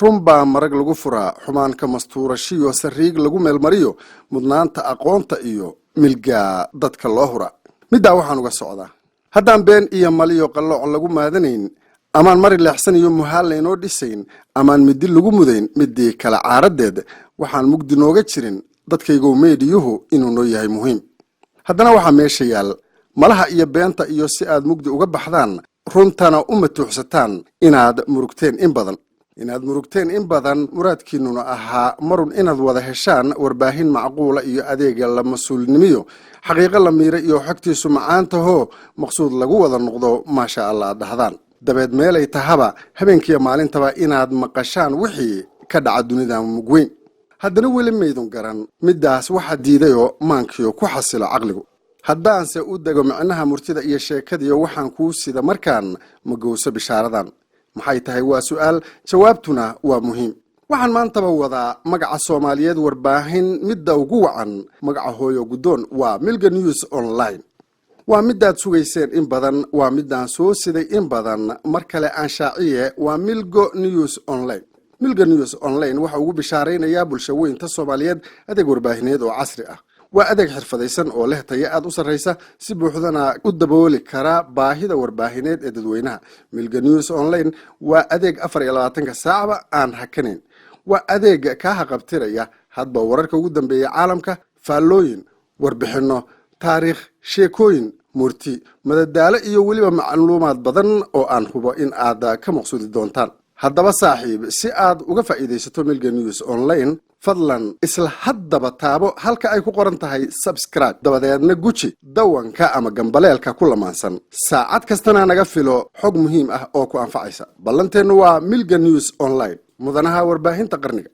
runbaa marag lagu furaa xumaanka mastuurashiyo sariig lagu meelmariyo mudnaanta aqoonta iyo milga dadka loo hura middaa waxaan uga socdaa haddaan been iyo maliyo qallooc lagu maadanayn amaan mari leexsan iyo muhaal laynoo dhisayn amaan midi lagu mudayn midii kala caaradeed waxaan mugdi nooga jirin dadkaygow meediyuhu inuu noo yahay muhiim haddana waxaa meesha yaal malaha iyo beenta iyo si aad mugdi uga baxdaan runtana u matuuxsataan inaad murugteen in badan muraadkiinuna ahaa marun inaad wada heshaan warbaahin macquula iyo adeega la mas-uulnimiyo xaqiiqo la miira iyo xogtiisu macaantahoo maqsuud lagu wada noqdo maasha allah dhahdaan dabeed meelay tahaba habeenkiiyo maalintaba inaad maqashaan wixii ka dhaca dunida mugweyn haddana weli maydun garan middaas waxaa diidayoo maankiyo ku xasilo caqligu haddaanse u dego micnaha murtida iyo sheekadiyo waxaan kuu sida markaan magowso bishaaradan maxay tahay waa su'aal jawaabtuna waa muhiim waxaan maantaba wadaa magaca Soomaaliyeed warbaahin midda ugu wacan magaca hooyo gudoon waa Milga News Online waa midaad sugayseen in badan waa midaan soo siday in badan mar kale aan shaaciye waa Milga News Online waxa ugu bishaareynayaa bulshooyinka Soomaaliyeed adeeg warbaahineed oo casri ah waa adeeg xirfadaysan oo leh tayo aad u sareysa si buuxdana u dabooli kara baahida warbaahineed ee dadweynaha Milga News Online waa adeeg 24 saacba aan hakaneyn waa adeeg ka haqabtiraya hadba wararka ugu dambeeya caalamka faallooyin warbixino taariikh sheekooyin murti madadaalo iyo waliba macluumaad badan oo aan hubo in aad ka maqsuudi doontaan haddaba saaxiib si aad uga faa'iideysato Milga News Online fadlan isla haddaba taabo halka ay ku qoran tahay subscribe dabadeedna guji dawanka ama gambaleelka ku lamaansan saacad kastana naga filo xog muhiim ah oo ku anfacaysa ballanteenu waa Milga News Online mudanaha warbaahinta qarniga